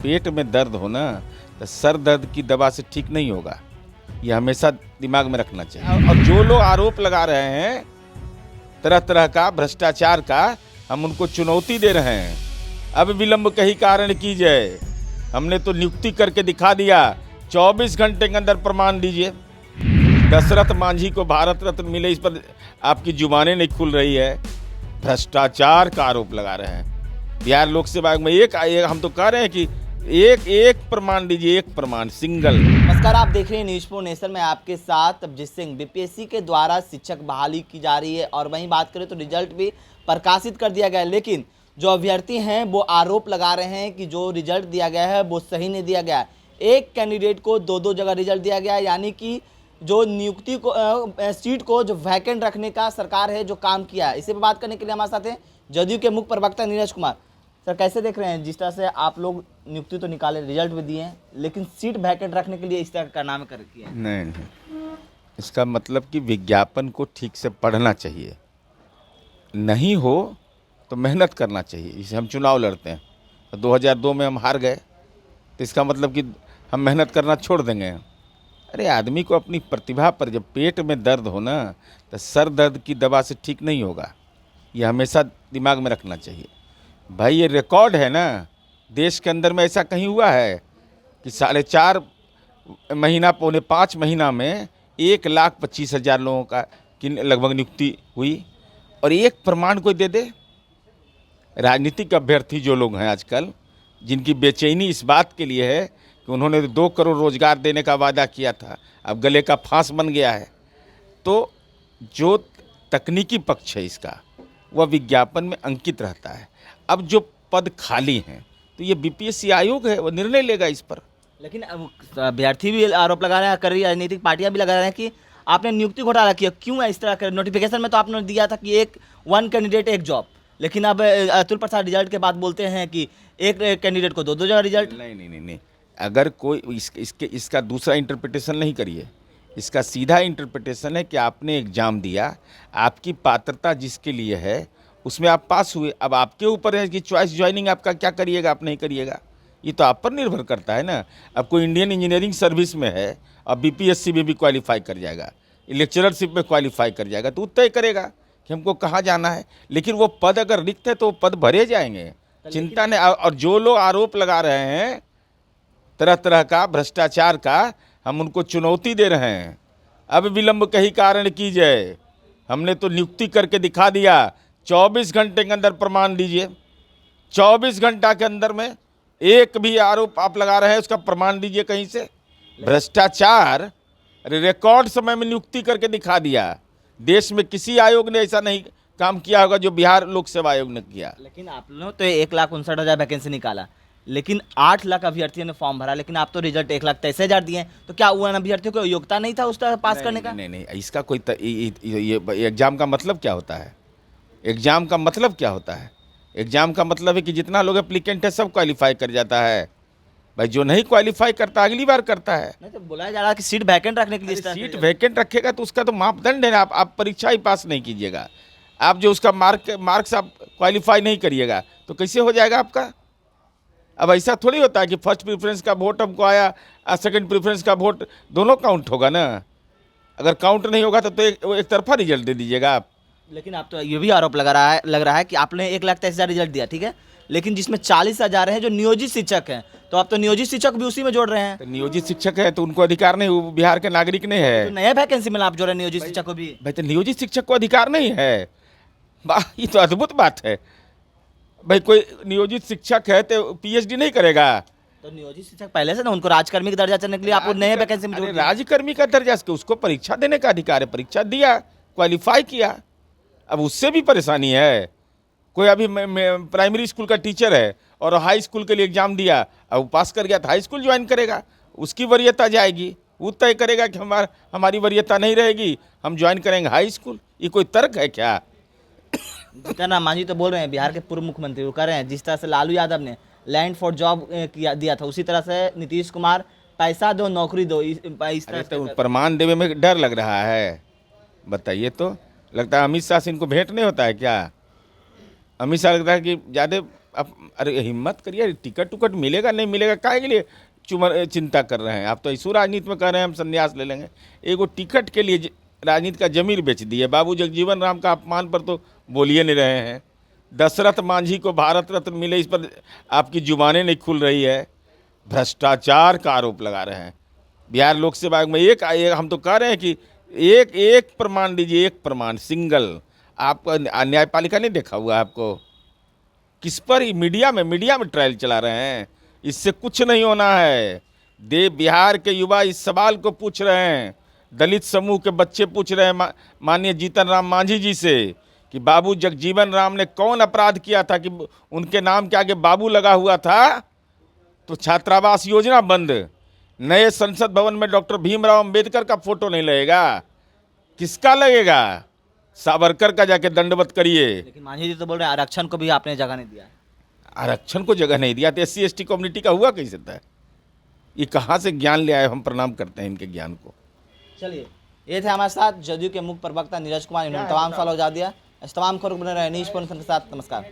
पेट में दर्द हो ना तो सर दर्द की दवा से ठीक नहीं होगा, ये हमेशा दिमाग में रखना चाहिए। और जो लोग आरोप लगा रहे हैं तरह तरह का भ्रष्टाचार का, हम उनको चुनौती दे रहे हैं। अब विलंब कहीं कारण की जाए, हमने तो नियुक्ति करके दिखा दिया, 24 घंटे के अंदर प्रमाण दीजिए। दशरथ मांझी को भारत रत्न मिले, इस पर आपकी जुबानें नहीं खुल रही है। भ्रष्टाचार का आरोप लगा रहे हैं। बिहार लोक सेवा आयोग में एक हम तो कह रहे हैं कि एक प्रमाण दीजिए, एक प्रमाण, सिंगल। नमस्कार, आप देख रहे हैं न्यूज़ फॉर नेशन में आपके साथ अभिजीत सिंह। बीपीएससी के द्वारा शिक्षक बहाली की जा रही है और वहीं बात करें तो रिजल्ट भी प्रकाशित कर दिया गया है, लेकिन जो अभ्यर्थी हैं वो आरोप लगा रहे हैं कि जो रिजल्ट दिया गया है वो सही नहीं दिया गया। एक कैंडिडेट को दो जगह रिजल्ट दिया गया है, यानी कि जो नियुक्ति को सीट को जो वैकेंट रखने का सरकार है जो काम किया है। इसी पर बात करने के लिए हमारे साथ हैं जदयू के मुख्य प्रवक्ता नीरज कुमार। सर, कैसे देख रहे हैं जिस तरह से आप लोग नियुक्ति तो निकाले, रिजल्ट भी दिए हैं, लेकिन सीट वैकेंट रखने के लिए इस तरह का नाम कर किया है? नहीं, इसका मतलब कि विज्ञापन को ठीक से पढ़ना चाहिए, नहीं हो तो मेहनत करना चाहिए। इसे हम चुनाव लड़ते हैं, तो 2002 में हम हार गए, तो इसका मतलब कि हम मेहनत करना छोड़ देंगे? अरे आदमी को अपनी प्रतिभा पर, जब पेट में दर्द हो ना तो सर दर्द की दवा से ठीक नहीं होगा, ये हमेशा दिमाग में रखना चाहिए। भाई ये रिकॉर्ड है ना, देश के अंदर में ऐसा कहीं हुआ है कि 4.5 महीना, पौने 5 महीना में 1,25,000 लोगों का की लगभग नियुक्ति हुई और एक प्रमाण कोई दे दे? राजनीतिक अभ्यर्थी जो लोग हैं आजकल, जिनकी बेचैनी इस बात के लिए है कि उन्होंने 2 करोड़ रोजगार देने का वादा किया था, अब गले का फांस बन गया है। तो जो तकनीकी पक्ष है इसका, वह विज्ञापन में अंकित रहता है। अब जो पद खाली हैं तो ये बीपीएससी आयोग है, वो निर्णय लेगा इस पर। लेकिन अभ्यर्थी भी आरोप लगा रहे हैं, कर रही राजनीतिक पार्टियां भी लगा रहे हैं कि आपने नियुक्ति घोटाला किया। क्यों इस तरह कर? नोटिफिकेशन में तो आपने दिया था कि वन कैंडिडेट एक जॉब, लेकिन अब अतुल प्रसाद रिजल्ट के बाद बोलते हैं कि एक कैंडिडेट को दो जगह रिजल्ट। नहीं, अगर कोई इसका दूसरा इंटरप्रिटेशन नहीं करिए, इसका सीधा इंटरप्रिटेशन है कि आपने एग्जाम दिया, आपकी पात्रता जिसके लिए है उसमें आप पास हुए। अब आपके ऊपर है कि चॉइस ज्वाइनिंग आपका क्या करिएगा, आप नहीं करिएगा, ये तो आप पर निर्भर करता है ना। अब कोई इंडियन इंजीनियरिंग सर्विस में है, अब बीपीएससी में भी क्वालिफाई कर जाएगा, लेक्चररशिप में क्वालिफाई कर जाएगा, तो तय करेगा कि हमको कहाँ जाना है। लेकिन वो पद अगर रिक्त है तो वो पद भरे जाएंगे, चिंता नहीं। और जो लोग आरोप लगा रहे हैं तरह तरह का भ्रष्टाचार का, हम उनको चुनौती दे रहे हैं। अब विलंब कहीं कारण की जाए, हमने तो नियुक्ति करके दिखा दिया, 24 घंटे के अंदर प्रमाण दीजिए। 24 घंटा के अंदर में एक भी आरोप आप लगा रहे हैं उसका प्रमाण दीजिए कहीं से। भ्रष्टाचार, रिकॉर्ड समय में नियुक्ति करके दिखा दिया। देश में किसी आयोग ने ऐसा नहीं काम किया होगा जो बिहार लोक सेवा आयोग ने किया। लेकिन आप लोगों ने तो 1,59,000 वैकेंसी निकाला, लेकिन 8 लाख अभ्यर्थियों ने फॉर्म भरा, लेकिन आप तो रिजल्ट 1,23,000 दिए हैं। तो क्या उन अभ्यर्थियों को योग्यता नहीं था उस तरह पास करने का? नहीं, इसका कोई ये एग्जाम का मतलब क्या होता है? एग्जाम का मतलब क्या होता है? एग्जाम का मतलब है कि जितना लोग एप्लीकेंट है सब क्वालिफाई कर जाता है। भाई जो नहीं क्वालिफाई करता अगली बार करता है। नहीं तो बुलाया जा रहा है कि सीट वैकेंट रखने के लिए। सीट वैकेंट रखेगा तो उसका तो मापदंड है ना, आप परीक्षा ही पास नहीं कीजिएगा, आप जो उसका मार्क्स आप क्वालिफाई नहीं करिएगा तो कैसे हो जाएगा आपका? अब ऐसा थोड़ी होता है कि फर्स्ट प्रेफरेंस का वोट हमको आया, सेकंड प्रेफरेंस का वोट दोनों काउंट होगा ना। अगर काउंट नहीं होगा तो एक तरफा रिजल्ट दे दीजिएगा आप। लेकिन आप तो ये भी आरोप लग रहा है कि आपने 1,23,000 रिजल्ट दिया, ठीक है, लेकिन जिसमें 40,000 हैं जो नियोजित शिक्षक हैं, तो आप तो नियोजित शिक्षक भी उसी में जोड़ रहे हैं। तो नियोजित शिक्षक है तो उनको अधिकार नहीं, वो बिहार के नागरिक नहीं है। तो नया वैकेंसी में आप जोड़ रहे हैं नियोजित शिक्षक को भी। भाई तो नियोजित शिक्षक को अधिकार नहीं है? ये तो अद्भुत बात है। भाई कोई नियोजित शिक्षक है तो पीएचडी नहीं करेगा? तो नियोजित शिक्षक पहले से ना, उनको राजकर्मी का दर्जा चलने के लिए आप नए वैकेंसी में जोड़ रहे हैं। राजकर्मी का दर्जा, उसको परीक्षा देने का अधिकार है, परीक्षा दिया, क्वालिफाई किया, अब उससे भी परेशानी है। कोई अभी प्राइमरी स्कूल का टीचर है और हाई स्कूल के लिए एग्जाम दिया, अब पास कर गया तो हाई स्कूल ज्वाइन करेगा, उसकी वरीयता जाएगी, वो तय करेगा कि हमारी वरीयता नहीं रहेगी, हम ज्वाइन करेंगे हाई स्कूल। ये कोई तर्क है क्या? जीतन मांझी तो बोल रहे हैं, बिहार के पूर्व मुख्यमंत्री, वो कह रहे हैं जिस तरह से लालू यादव ने लैंड फॉर जॉब दिया था, उसी तरह से नीतीश कुमार पैसा दो नौकरी दो, इस तरह तो प्रमाण देवे में डर लग रहा है। बताइए तो, लगता है अमित शाह से इनको भेंट नहीं होता है क्या? अमित शाह लगता है कि ज़्यादा अब अरे हिम्मत करिए, टिकट टुकट मिलेगा नहीं मिलेगा काहे के लिए चिंता कर रहे हैं आप? तो ऐसो राजनीति में कह रहे हैं हम संन्यास ले लेंगे। एगो टिकट के लिए राजनीति का जमीर बेच दी है। बाबू जगजीवन राम का अपमान पर तो बोलिए नहीं रहे हैं। दशरथ मांझी को भारत रत्न मिले, इस पर आपकी जुबानें नहीं खुल रही है। भ्रष्टाचार का आरोप लगा रहे हैं। बिहार लोक सेवा आयोग में एक हम तो कह रहे हैं कि एक प्रमाण दीजिए, एक प्रमाण सिंगल। आपको न्यायपालिका नहीं देखा हुआ आपको? किस पर? मीडिया में ट्रायल चला रहे हैं। इससे कुछ नहीं होना है। बिहार के युवा इस सवाल को पूछ रहे हैं, दलित समूह के बच्चे पूछ रहे हैं माननीय जीतन राम मांझी जी से कि बाबू जगजीवन राम ने कौन अपराध किया था कि उनके नाम के आगे बाबू लगा हुआ था तो छात्रावास योजना बंद। नए संसद भवन में डॉक्टर भीमराव अंबेडकर का फोटो नहीं लगेगा, किसका लगेगा? सावरकर का जाके दंडवत करिए। लेकिन मांझी जी तो बोल रहे हैं आरक्षण को भी आपने जगह नहीं दिया। आरक्षण को जगह नहीं दिया तो SC ST कम्युनिटी का हुआ कैसे था? ये कहाँ से ज्ञान ले आए? हम प्रणाम करते हैं इनके ज्ञान को। चलिए, ये थे हमारे साथ जदयू के मुख्य प्रवक्ता नीरज कुमार। इन्होंने तमाम सवाल उठा दिया। इस तमाम खबरों को बने रहे नीश के साथ। नमस्कार।